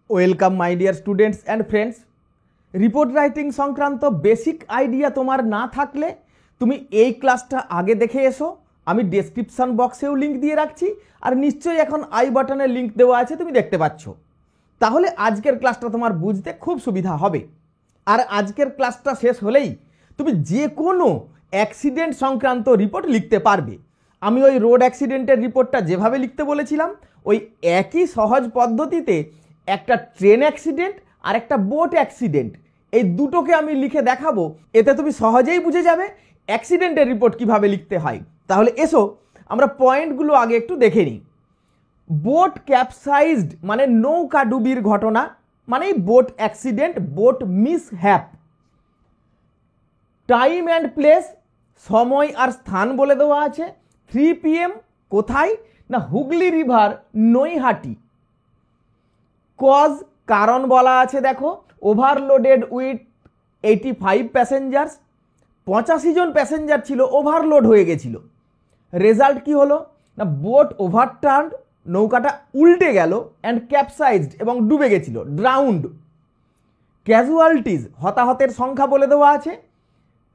Welcome my dear students and friends. Report writing সংক্রান্ত basic idea তোমার না থাকলে তুমি এই ক্লাসটা আগে দেখে এসো। আমি ডেসক্রিপশন বক্সেও লিঙ্ক দিয়ে রাখছি, আর নিশ্চয়ই এখন আই বাটনে লিঙ্ক দেওয়া আছে, তুমি দেখতে পাচ্ছ। তাহলে আজকের ক্লাসটা তোমার বুঝতে খুব সুবিধা হবে। আর আজকের ক্লাসটা শেষ হলেই তুমি যে কোনো অ্যাক্সিডেন্ট সংক্রান্ত রিপোর্ট লিখতে পারবে। আমি ওই রোড অ্যাক্সিডেন্টের রিপোর্টটা যেভাবে লিখতে বলেছিলাম, ওই একই সহজ পদ্ধতিতে একটা ট্রেন অ্যাক্সিডেন্ট আর একটা বোট অ্যাক্সিডেন্ট, এই দুটোকে আমি লিখে দেখাবো। এতে তুমি সহজেই বুঝে যাবে অ্যাক্সিডেন্টের রিপোর্ট কিভাবে লিখতে হয়। তাহলে এসো আমরা পয়েন্টগুলো আগে একটু দেখে নিই। বোট ক্যাপসাইজড মানে নৌকা ডুবির ঘটনা, মানে boat accident, boat mishap. Time and place, সময় আর স্থান বলে দেওয়া আছে। 3 PM কোথায় না, হুগলি রিভার, নৈহাটি। কজ কারণ বলা আছে, দেখো ওভারলোডেড উইথ 85 প্যাসেঞ্জার্স, 85 জন প্যাসেঞ্জার ছিল, ওভারলোড হয়ে গেছিল। রেজাল্ট কি হলো না, বোট ওভারটার্নড, নৌকাটা উল্টে গেল, অ্যান্ড ক্যাপসাইজড এবং ডুবে গেছিল, ড্রাউন্ড। ক্যাজুয়ালিটিস, হতাহতের সংখ্যা বলে দেওয়া আছে।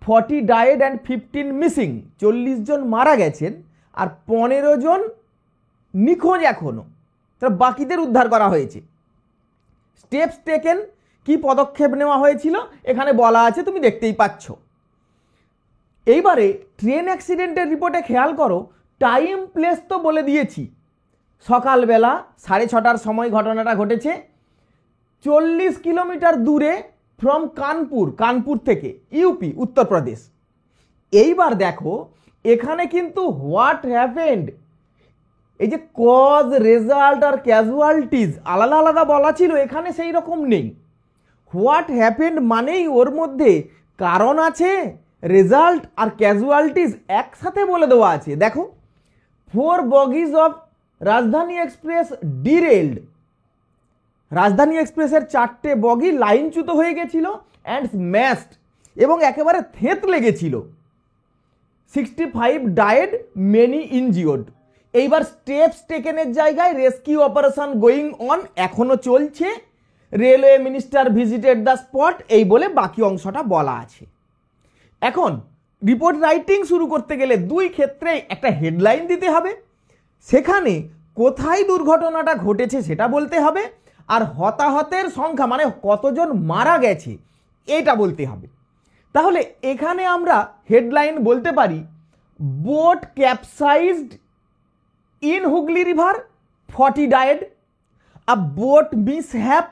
40 ডায়েড অ্যান্ড 15 মিসিং, 40 জন মারা গেছেন আর 15 জন নিখোঁজ এখনো, তারা বাকিদের উদ্ধার করা হয়েছে। স্টেপস টেকেন, কি পদক্ষেপ নেওয়া হয়েছিল এখানে বলা আছে, তুমি দেখতেই পাচ্ছ। এইবারে ট্রেন অ্যাক্সিডেন্টের রিপোর্টে খেয়াল করো, টাইম প্লেস তো বলে দিয়েছি। সকালবেলা 6:30টার সময় ঘটনাটা ঘটেছে, 40 কিলোমিটার দূরে ফ্রম কানপুর, কানপুর থেকে ইউপি, উত্তরপ্রদেশ। এইবার দেখো এখানে কিন্তু হোয়াট হ্যাপেন্ড, এই যে কজ, রেজাল্ট আর ক্যাজুয়ালিটিস আলাদা আলাদা বলা ছিল, এখানে সেই রকম নেই। হোয়াট হ্যাপেন্ড মানেই ওর মধ্যে কারণ আছে, রেজাল্ট আর ক্যাজুয়ালিটিস একসাথে বলে দেওয়া আছে। দেখো 4 bogies of Rajdhani express derailed, রাজধানী এক্সপ্রেসের 4টে বগি লাইনচ্যুত হয়ে গেছিল, অ্যান্ড স্ম্যাশড এবং একেবারে থেঁতলে গেছিল। 65 ডায়েড, মেনি ইনজিওর্ড। এইবার স্টেপস টেকেনের জায়গায় রেস্কিউ অপারেশন গোয়িং অন, এখনো চলছে। Railway minister visited the spot, এই বলে বাকি অংশটা বলা আছে। এখন রিপোর্ট রাইটিং শুরু করতে গেলে দুই ক্ষেত্রেই একটা হেডলাইন দিতে হবে, সেখানে কোথায় দুর্ঘটনাটা ঘটেছে সেটা বলতে হবে, আর হতাহতের সংখ্যা মানে কতজন মারা গেছে এটা বলতে হবে। তাহলে এখানে আমরা হেডলাইন বলতে পারি, boat capsized in Hooghly river, 40 died. A boat mishap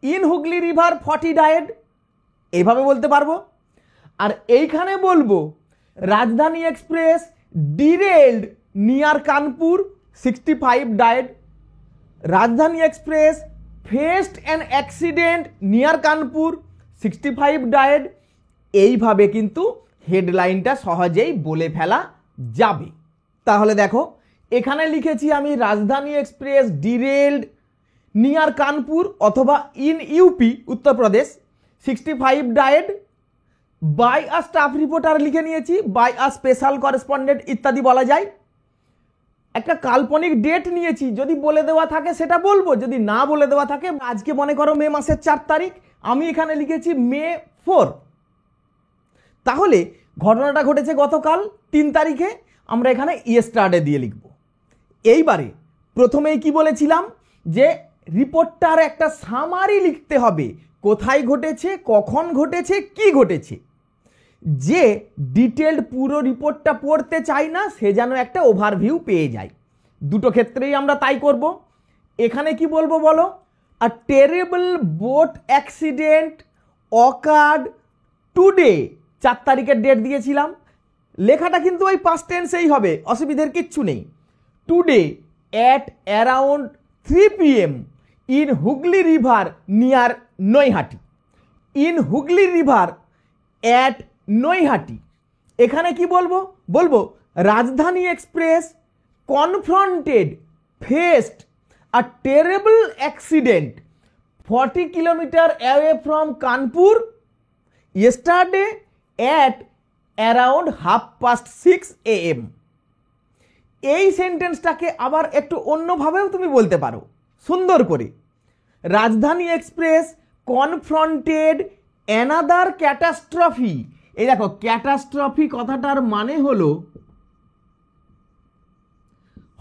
in Hooghly river, 40 died, এইভাবে বলতে পারবো। আর এইখানে বলবো Rajdhani express derailed near Kanpur, 65 died. Rajdhani express faced an accident near Kanpur, 65 died. এইভাবে কিন্তু হেডলাইনটা সহজেই বলে ফেলা যাবে। তাহলে দেখো এখানে লিখেছি আমি রাজধানী এক্সপ্রেস ডিরেলড নিয়ার কানপুর অথবা in UP, Uttar Pradesh, 65 died. By a staff reporter লিখে নিয়েছি, বাই আ স্পেশাল করেসপন্ডেন্ট ইত্যাদি বলা যায়। একটা কাল্পনিক ডেট নিয়েছি, যদি বলে দেওয়া থাকে সেটা বলবো, যদি না বলে দেওয়া থাকে, আজকে মনে করো মে মাসের 4 তারিখ, আমি এখানে লিখেছি মে 4। তাহলে ঘটনাটা ঘটেছে গতকাল 3 তারিখে, আমরা এখানে ইয়েস্টারডে দিয়ে লিখব। এইবারে প্রথমেই কি বলেছিলাম যে রিপোর্টটার একটা সামারি লিখতে হবে, কোথায় ঘটেছে, কখন ঘটেছে, কি ঘটেছে। যে ডিটেলড পুরো রিপোর্টটা পড়তে চাই না, সে যেন একটা ওভারভিউ পেয়ে যায়। দুটো ক্ষেত্রেই আমরা তাই করব। এখানে কি বলবো বলো, a terrible boat accident occurred today, 4 তারিখের ডেট দিয়েছিলাম। লেখাটা কিন্তু ওই পাস্ট টেন্সেই হবে, অসুবিধার কিচ্ছু নেই। Today at around 3 PM in Hooghly river near Naihati, in Hooghly river at Naihati. এখানে কি বলবো, বলবো Rajdhani express confronted, faced a terrible accident 40 kilometre away from Kanpur yesterday at around 6:30 AM। এই সেন্টেন্সটাকে আবার একটু অন্যভাবেও তুমি বলতে পারো সুন্দর করে, রাজধানী এক্সপ্রেস কনফ্রন্টেড অ্যানাদার ক্যাটাস্ট্রফি। এই দেখো ক্যাটাস্ট্রফি কথাটার মানে হলো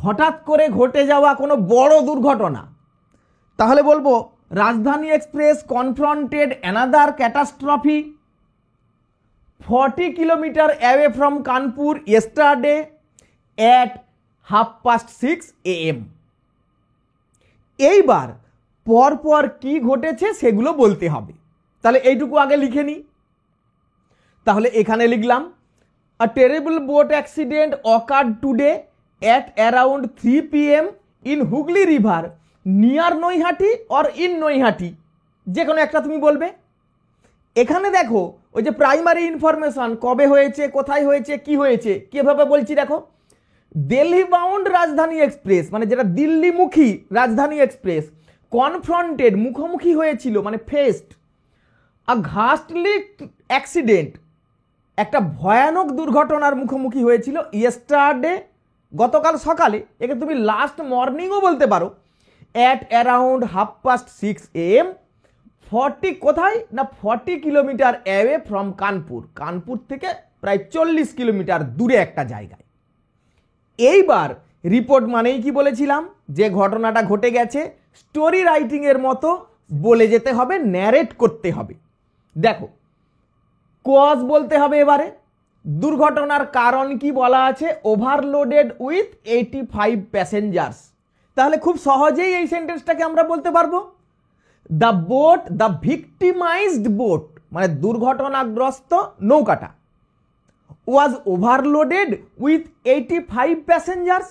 হঠাৎ করে ঘটে যাওয়া কোনো বড় দুর্ঘটনা। তাহলে বলবো Rajdhani express confronted another catastrophe 40 kilometre away from Kanpur yesterday at 6:30 AM। এইবার পরপর কি ঘটেছে সেগুলো বলতে হবে। তাহলে এইটুকু আগে লিখে নিই। তাহলে এখানে লিখলাম a terrible boat accident occurred today at around 3 PM in Hooghly river near Naihati or in Naihati, যে কোনো একটা তুমি বলবে। এখানে দেখো ওই যে প্রাইমারি ইনফরমেশন, কবে হয়েছে, কোথায় হয়েছে, কি হয়েছে, কিভাবে বলছি দেখো। দিল্লি বাউন্ড রাজধানী এক্সপ্রেস মানে যেটা দিল্লিমুখী রাজধানী এক্সপ্রেস কনফ্রন্টেড মুখোমুখি হয়েছিল মানে ফেস্ট আ ঘাস্টলি অ্যাক্সিডেন্ট একটা ভয়ানক দুর্ঘটনার মুখোমুখি হয়েছিল ইয়েস্টারডে গতকাল সকালে, একে তুমি লাস্ট মর্নিংও বলতে পারো, অ্যাট অ্যারাউন্ড 6:30 AM 40 কোথায় না 40 kilometre away from Kanpur, Kanpur থেকে প্রায় 40 কিলোমিটার দূরে একটা জায়গায়। এইবার রিপোর্ট মানেই কি বলেছিলাম, যে ঘটনাটা ঘটে গেছে স্টোরি রাইটিং এর মতো বলে যেতে হবে, ন্যারেট করতে হবে। দেখো কজ বলতে হবে এবারে, দুর্ঘটনার কারণ কি বলা আছে, ওভারলোডেড উইথ 85 প্যাসেঞ্জার্স। তাহলে খুব সহজেই এই সেন্টেন্সটাকে আমরা বলতে পারবো the boat, the victimised boat মানে দুর্ঘটনাগ্রস্ত নৌকাটা ওয়াজ ওভারলোডেড উইথ 85 প্যাসেঞ্জার্স।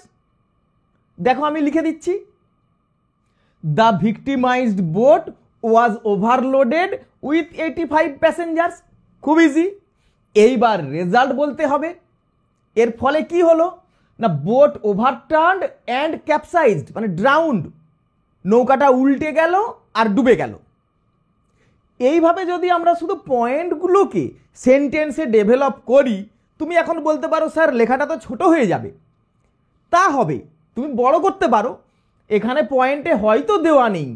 দেখো আমি লিখে দিচ্ছি, the victimised boat was overloaded with 85 passengers. খুব ইজি। এইবার রেজাল্ট বলতে হবে, এর ফলে কি হলো না বোট ওভারটার্নড অ্যান্ড ক্যাপসাইজড মানে ড্রাউন্ড, নৌকাটা উল্টে গেল আর ডুবে গেল। এইভাবে যদি আমরা শুধু পয়েন্টগুলোকে সেন্টেন্সে ডেভেলপ করি, তুমি এখন বলতে পারো স্যার লেখাটা তো ছোট হয়ে যাবে। তা হবে, তুমি বড় করতে পারো। এখানে পয়েন্টে হয়তো দেওয়া নেই,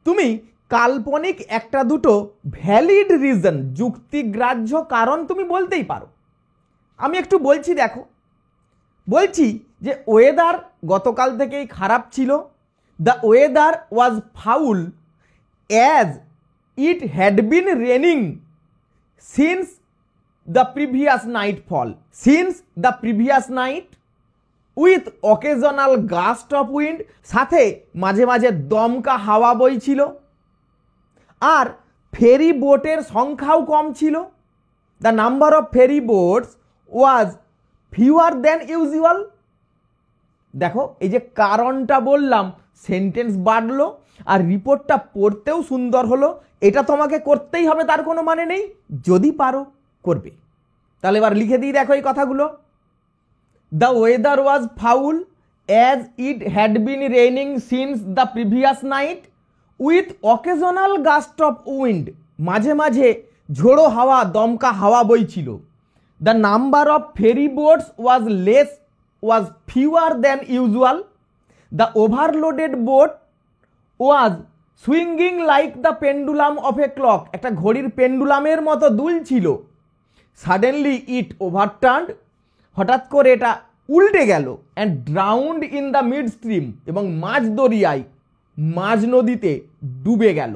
তুমি কাল্পনিক একটা দুটো ভ্যালিড রিজন যুক্তিগ্রাহ্য কারণ তুমি বলতেই পারো। আমি একটু বলছি, দেখো বলছি যে ওয়েদার গতকাল থেকেই খারাপ ছিল। The weather was foul as it had been raining since the previous nightfall, since the previous night with occasional gust of wind, সাথে মাঝে মাঝে দমকা হাওয়া বইছিল, আর ফেরি বোটের সংখ্যাও কম ছিল। The number of ferry boats was fewer than usual. দেখো এই যে কারণটা বললাম, সেন্টেন্স বাড়লো আর রিপোর্টটা পড়তেও সুন্দর হলো। এটা তোমাকে করতেই হবে তার কোনো মানে নেই, যদি পারো করবে। তাহলে এবার লিখে দিই দেখো এই কথাগুলো। The weather was foul as it had been raining since the previous night with occasional gust of wind, মাঝে মাঝে ঝোড়ো হাওয়া দমকা হাওয়া বইছিল। The number of ferry boats was fewer than usual. The overloaded boat was swinging like the pendulum of a clock, একটা ঘড়ির পেন্ডুলামের মতো দুলছিল। সাডেনলি ইট ওভারটার্নড, হঠাৎ করে এটা উল্টে গেল। And drowned in the mid stream, এবং মাঝ দরিয়ায় মাঝ নদীতে ডুবে গেল।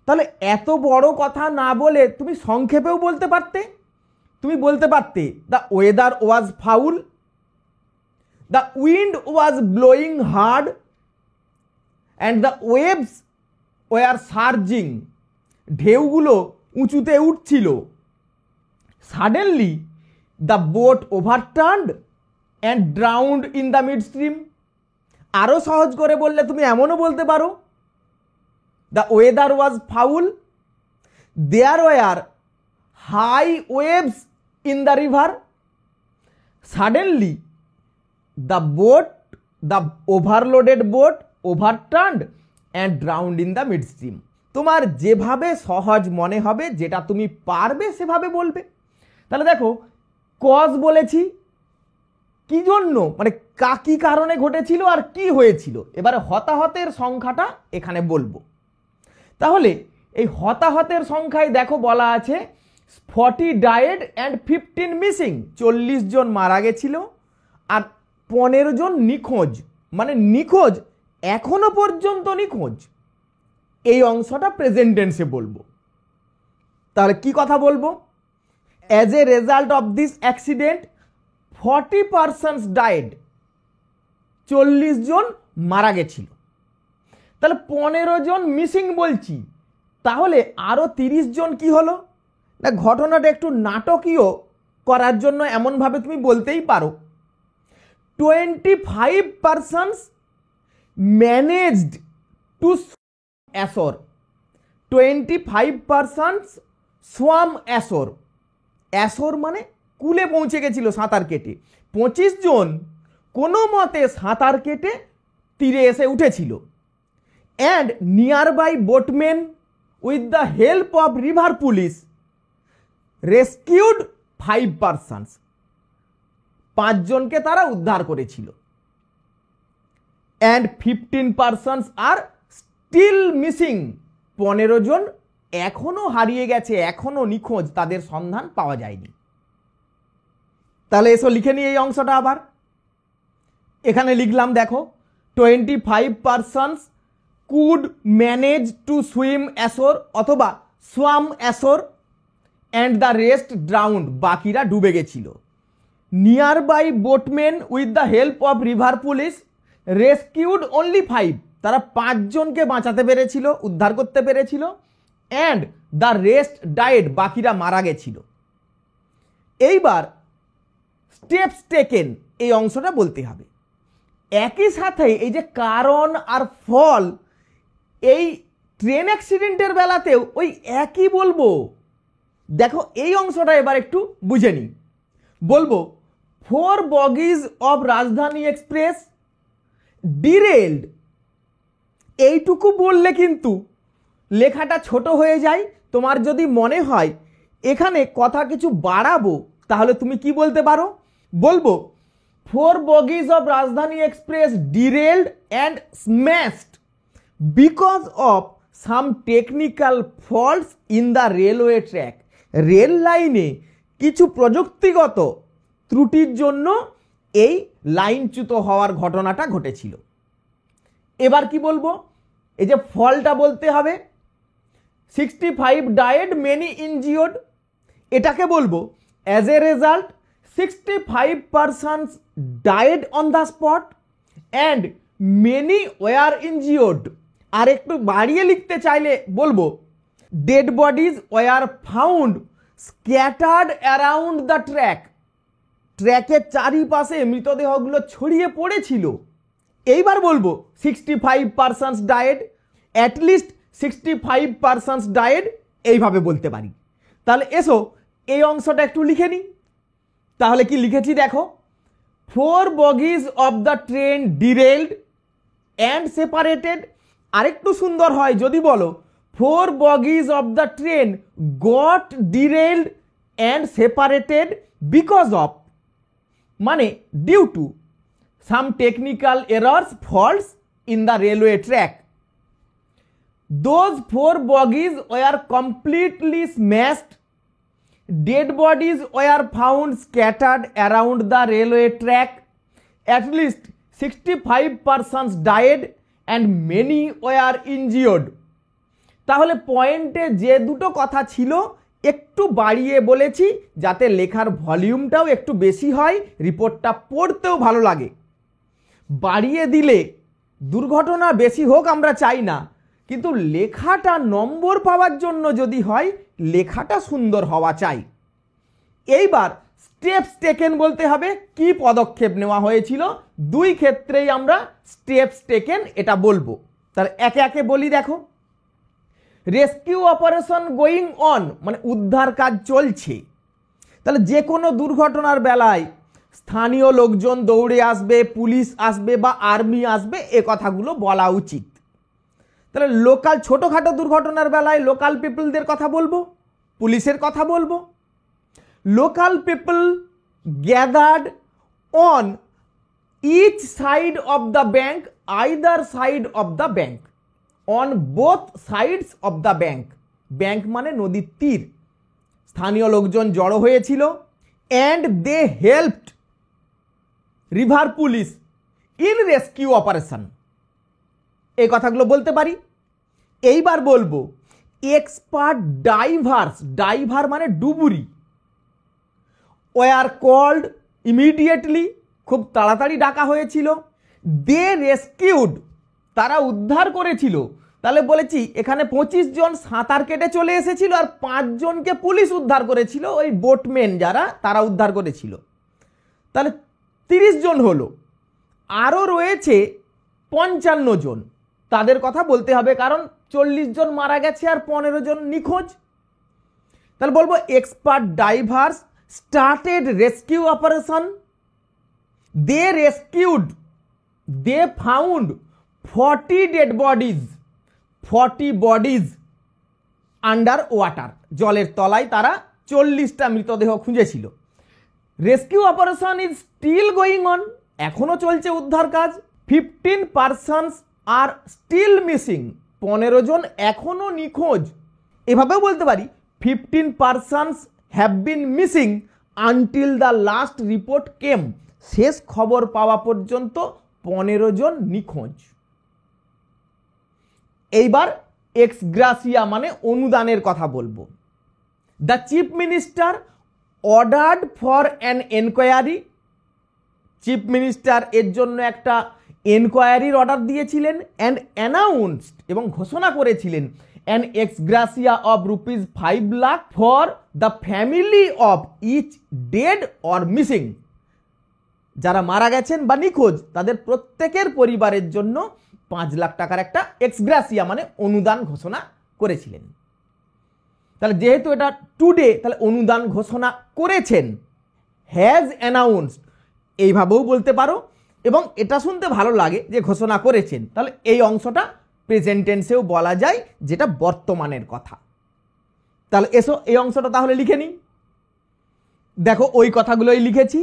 তাহলে এত বড় কথা না বলে তুমি সংক্ষেপেও বলতে পারতে। তুমি বলতে পারতে the weather was foul, the wind was blowing hard and the waves were surging, ঢেউগুলো উঁচুতে উঠছিল। Suddenly the boat overturned and drowned in the mid stream. আরও সহজ করে বললে তুমি এমনও বলতে পারো the weather was foul, there were high waves in the river, suddenly the overloaded boat overturned and drowned in the mid stream. তোমার যেভাবে সহজ মনে হবে, যেটা তুমি পারবে সেভাবে বলবে। তাহলে দেখো কজ বলেছি, কি জন্য মানে কি কারণে ঘটেছিল আর কি হয়েছিল। এবারে হতাহতের সংখ্যাটা এখানে বলবো। তাহলে এই হতাহতের সংখ্যায় দেখো বলা আছে 40 ডায়েড অ্যান্ড 15 মিসিং, 40 জন মারা গেছিল আর 15 জন নিখোঁজ, মানে নিখোঁজ এখনো পর্যন্ত নিখোঁজ। এই অংশটা প্রেজেন্ট টেন্সে বলবো। তাহলে কি কথা বলবো? As a result of this accident 40 persons died, 40 জন মারা গেছিল। তাহলে 15 জন মিসিং বলছি, তাহলে আরো 30 জন কি হলো না, ঘটনাটা একটু নাটকীয় করার জন্য এমনভাবে তুমি বলতেই পারো 25 persons managed two assure, 25 persons swamp assure, assure মানে কুলে পৌঁছে গেছিল সাঁতার কেটে, 25 জন কোনো মতে সাঁতার কেটে তীরে এসে উঠেছিল। And nearby boatman with the help of river police rescued 5 persons, 5 জনকে তারা উদ্ধার করেছিল। And 15 persons are still missing, 15 জন এখনো হারিয়ে গেছে, এখনো নিখোঁজ, তাদের সন্ধান পাওয়া যায়নি। তাহলে এসো লিখে নিই এই অংশটা আবার। এখানে লিখলাম দেখো 25 persons could manage to swim ashore অথবা swam ashore and the rest drowned, বাকিরা ডুবে গেছিল। Nearby boatman with the help of river police rescued only 5, তারা 5 জনকে বাঁচাতে পেরেছিল, উদ্ধার করতে পেরেছিল। অ্যান্ড দ্য রেস্ট ডায়েড, বাকিরা মারা গেছিল। এইবার স্টেপস টেকেন এই অংশটা বলতে হবে। একই সাথে এই যে কারণ আর ফল, এই ট্রেন অ্যাক্সিডেন্টের বেলাতেও ওই একই বলবো। দেখো এই অংশটা এবার একটু বুঝে নিই। বলবো 4 bogies of Rajdhani express derailed, এইটুকু বললে কিন্তু লেখাটা ছোট হয়ে যায়। তোমার যদি মনে হয় এখানে কথা কিছু বাড়াবো, তাহলে তুমি কি বলতে পারো? বলবো 4 bogies of Rajdhani express derailed and smashed because of some technical faults in the railway track, rail লাইনে কিছু প্রযুক্তিগত ত্রুটির জন্য এই লাইনচ্যুত হওয়ার ঘটনাটা ঘটেছিল। এবার কি বলবো? এই যে ফলটা বলতে হবে 65 ডায়েড মেনি ইনজিওর্ড, এটাকে বলবো as a result 65 persons died on the spot and many were injured. আর একটু বাড়িয়ে লিখতে চাইলে বলবো dead bodies were found scattered around the track, ট্র্যাকের চারিপাশে মৃতদেহগুলো ছড়িয়ে পড়েছিল। এইবার বলবো 65 persons died, at least 65 persons died, এইভাবে বলতে পারি। তাহলে এসো এই অংশটা একটু লিখে নিই। তাহলে কি লিখেছি দেখো, 4 bogies of the train derailed and separated. আরেকটু সুন্দর হয় যদি বলো 4 bogies of the train got derailed and separated because of, মানে due to some technical errors faults in the railway track. Those 4 bogies were completely smashed. Dead bodies were found scattered around the railway track. At least 65 persons died and many were injured. তাহলে পয়েন্টে যে দুটো কথা ছিল একটু বাড়িয়ে বলেছি, যাতে লেখার ভলিউমটাও একটু বেশি হয়, রিপোর্টটা পড়তেও ভালো লাগে। বাড়িয়ে দিলে দুর্ঘটনা বেশি হোক আমরা চাই না, কিন্তু লেখাটা নম্বর পাওয়ার জন্য যদি হয়, লেখাটা সুন্দর হওয়া চাই। এইবার স্টেপস টেকেন বলতে হবে, কি পদক্ষেপ নেওয়া হয়েছিল। দুই ক্ষেত্রেই আমরা স্টেপস টেকেন এটা বলবো। তাহলে একে একে বলি দেখো। রেস্কিউ অপারেশন গোয়িং অন, মানে উদ্ধার কাজ চলছে। তাহলে যে কোনো দুর্ঘটনার বেলায় স্থানীয় লোকজন দৌড়ে আসবে, পুলিশ আসবে বা আর্মি আসবে, এ কথাগুলো বলা উচিত। তাহলে লোকাল ছোটোখাটো দুর্ঘটনার বেলায় লোকাল পিপলদের কথা বলবো, পুলিশের কথা বলবো। Local people gathered on each side of the bank, either side of the bank. On both sides of the bank. Bank মানে নদীর তীর। স্থানীয় লোকজন জড়ো হয়েছিল। And they helped river police in rescue operation. এই কথাগুলো বলতে পারি। এইবার বলবো এক্সপার্ট ডাইভার্স, ডাইভার মানে ডুবুরি, ওয়ার কল্ড ইমিডিয়েটলি, খুব তাড়াতাড়ি ডাকা হয়েছিল। দে রেস্কিউড, তারা উদ্ধার করেছিল। তাহলে বলেছি এখানে 25 জন সাঁতার কেটে চলে এসেছিল আর 5 জনকে পুলিশ উদ্ধার করেছিল, ওই বোটম্যান যারা তারা উদ্ধার করেছিল। তাহলে 30 জন হলো। আরও রয়েছে 55 জন, তাদের কথা বলতে হবে কারণ 40 জন মারা গেছে আর 15 জন নিখোঁজ। তাহলে বলবো expert divers started rescue operation. They rescued, they found 40 dead bodies, 40 bodies under water, জলের তলায় তারা 40টা মৃতদেহ খুঁজেছিল। Rescue operation is still going on, এখনো চলছে উদ্ধার কাজ। 15 পারসনস আর স্টিল মিসিং, 15 জন এখনো নিখোঁজ। এভাবেও বলতে পারি 15 persons have been missing until the last report came, শেষ খবর পাওয়া পর্যন্ত 15 জন নিখোঁজ। এইবার এক্স গ্রাসিয়া মানে অনুদানের কথা বলবো। The chief minister ordered for an enquiry, chief minister এর জন্য একটা এনকোয়ারির অর্ডার দিয়েছিলেন। অ্যান্ড অ্যানাউন্সড, এবং ঘোষণা করেছিলেন, an ex gratia of ₹5 lakh for the family of each dead or missing, যারা মারা গেছেন বা নিখোঁজ তাদের প্রত্যেকের পরিবারের জন্য 5 লাখ টাকার একটা এক্স গ্রাসিয়া মানে অনুদান ঘোষণা করেছিলেন। তাহলে যেহেতু এটা টুডে, তাহলে অনুদান ঘোষণা করেছেন, হ্যাজ অ্যানাউন্সড এইভাবেও বলতে পারো। এবং এটা শুনতে ভালো লাগে যে ঘোষণা করেছেন, তাহলে এই অংশটা প্রেজেন্ট টেন্সেও বলা যায়, যেটা বর্তমানের কথা। তাহলে এসো এই অংশটা তাহলে লিখে নিই। দেখো ওই কথাগুলোই লিখেছি।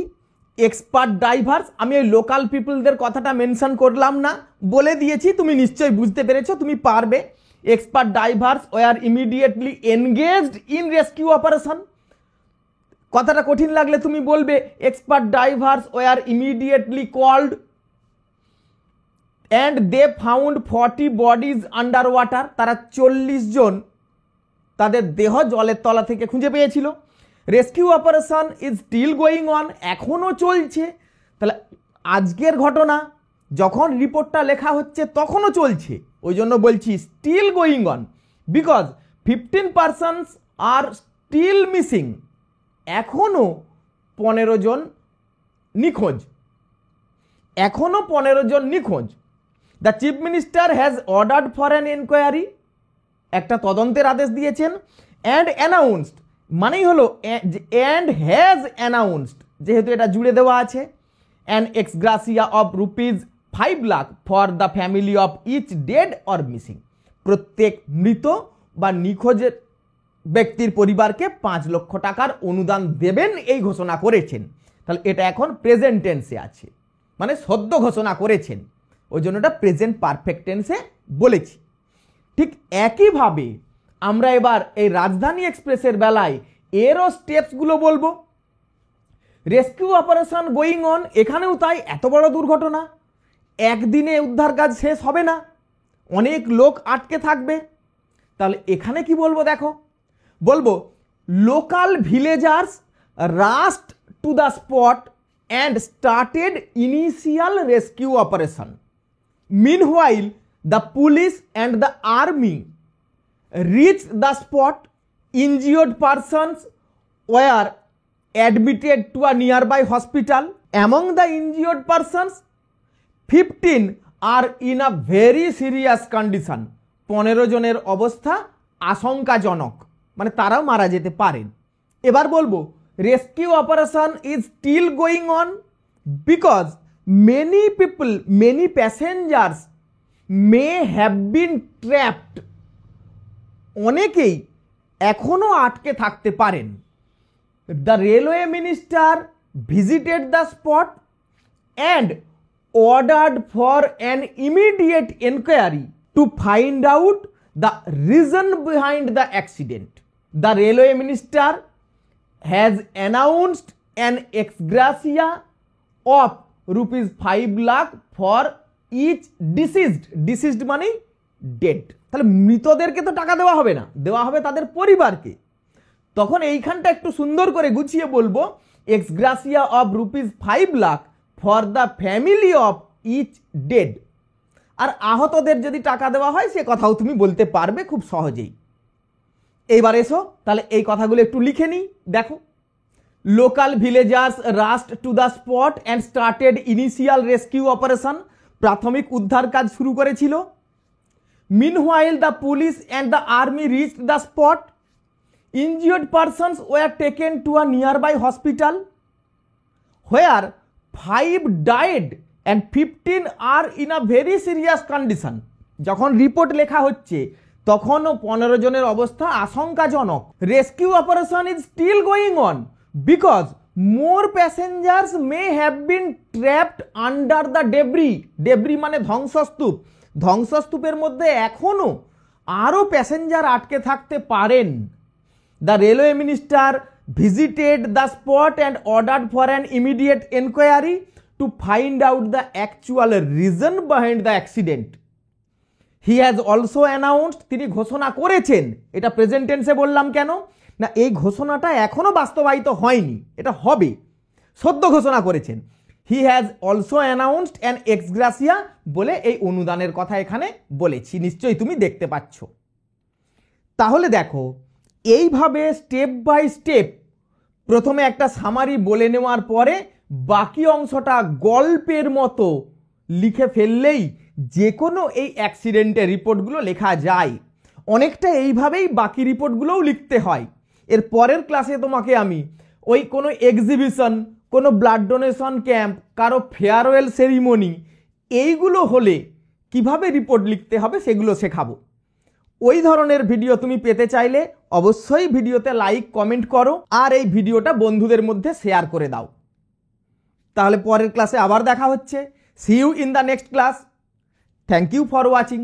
এক্সপার্ট ডাইভার্স, আমি ওই লোকাল পিপলদের কথাটা মেনশন করলাম না, বলে দিয়েছি, তুমি নিশ্চয়ই বুঝতে পেরেছো, তুমি পারবে। Expert divers were immediately engaged in rescue operation. কথাটা কঠিন লাগলে তুমি বলবে expert divers were immediately called and they found 40 bodies under water, তারা 40 জন তাদের দেহ জলের তলা থেকে খুঁজে পেয়েছিল। Rescue operation is still going on, এখনও চলছে। তাহলে আজকের ঘটনা যখন রিপোর্টটা লেখা হচ্ছে তখনও চলছে, ওই জন্য বলছি still going on. Because 15 persons are still missing, এখনও 15 জন নিখোঁজ, এখনও 15 জন নিখোঁজ। The chief minister has ordered for an enquiry, একটা তদন্তের আদেশ দিয়েছেন। অ্যান্ড অ্যানাউন্সড মানেই হলো অ্যান্ড হ্যাজ অ্যানাউন্সড, যেহেতু এটা জুড়ে দেওয়া আছে। An ex gratia of ₹5 lakh for the family of each dead or missing, প্রত্যেক মৃত বা নিখোঁজের ব্যক্তির পরিবারকে 5 লক্ষ টাকার অনুদান দেবেন, এই ঘোষণা করেছেন। তাহলে এটা এখন প্রেজেন্ট টেন্সে আছে, মানে সদ্য ঘোষণা করেছেন, ওই জন্য এটা প্রেজেন্ট পারফেক্ট টেন্সে বলেছি। ঠিক একইভাবে আমরা এবার এই রাজধানী এক্সপ্রেসের বেলায় এরও স্টেপসগুলো বলবো। রেস্কিউ অপারেশন গোয়িং অন, এখানেও তাই, এত বড় দুর্ঘটনা, একদিনে উদ্ধার কাজ শেষ হবে না, অনেক লোক আটকে থাকবে। তাহলে এখানে কি বলবো দেখো, বলবো local villagers rushed to the spot and started initial rescue operation. Meanwhile the police and the army reached the spot. Injured persons were admitted to a nearby hospital. Among the injured persons, 15 are in a very serious condition. 15 জনের অবস্থা আশঙ্কাজনক, মানে তারাও মারা যেতে পারেন। এবার বলবো rescue operation is still going on because many people, many passengers may have been trapped, অনেকেই এখনো আটকে থাকতে পারেন। The railway minister visited the spot and ordered for an immediate enquiry to find out the reason behind the accident. The railway minister has announced an ex gratia of rupees 5 lakh for each deceased. Deceased মানে dead. তাহলে মৃতদেরকে তো টাকা দেওয়া হবে না, দেওয়া হবে তাদের পরিবারকে। তখন এইখানটা একটু সুন্দর করে গুছিয়ে বলবো, ex gratia of rupees 5 lakh for the family of each dead. আর আহতদের যদি টাকা দেওয়া হয় সে কথাও তুমি বলতে পারবে খুব সহজেই। এইবার এসো তাহলে এই কথাগুলো একটু লিখে নিই। দেখো, local villagers rushed to the spot and started initial rescue operation. প্রাথমিক উদ্ধার কাজ শুরু করেছিল। Meanwhile, the police and the army reached the spot. Injured persons were taken to a nearby hospital, where 5 died and 15 are in a very serious condition. যখন report লেখা হচ্ছে তখনও 15 জনের অবস্থা আশঙ্কাজনক। Rescue operation is still going on because more passengers may have been trapped under the debris. Debris মানে ধ্বংসস্তূপ। ধ্বংসস্তূপের মধ্যে এখনও আরও প্যাসেঞ্জার আটকে থাকতে পারেন। The railway minister visited the spot and ordered for an immediate enquiry to find out the actual reason behind the accident. He has also announced, তিনি ঘোষণা করেছেন। এটা প্রেজেন্ট টেন্সে বললাম কেন না, এই ঘোষণাটা এখনও বাস্তবায়িত হয়নি, এটা হবে, সদ্য ঘোষণা করেছেন। He has also announced an ex gratia বলে এই অনুদানের কথা এখানে বলেছি, নিশ্চয়ই তুমি দেখতে পাচ্ছ। তাহলে দেখো, এইভাবে স্টেপ বাই স্টেপ প্রথমে একটা সামারি বলে নেওয়ার পরে বাকি অংশটা গল্পের মতো লিখে ফেললেই যে কোনো এই অ্যাক্সিডেন্টের রিপোর্টগুলো লেখা যায়। অনেকটা এইভাবেই বাকি রিপোর্টগুলোও লিখতে হয়। এর পরের ক্লাসে তোমাকে আমি ওই কোনো এক্সিবিশন, কোনো ব্লাড ডোনেশন ক্যাম্প, কারো ফেয়ারওয়েল সেরিমনি, এইগুলো হলে কিভাবে রিপোর্ট লিখতে হবে সেগুলো শেখাবো। ওই ধরনের ভিডিও তুমি পেতে চাইলে অবশ্যই ভিডিওতে লাইক কমেন্ট করো আর এই ভিডিওটা বন্ধুদের মধ্যে শেয়ার করে দাও। তাহলে পরের ক্লাসে আবার দেখা হচ্ছে। See you in the next class. Thank you for watching.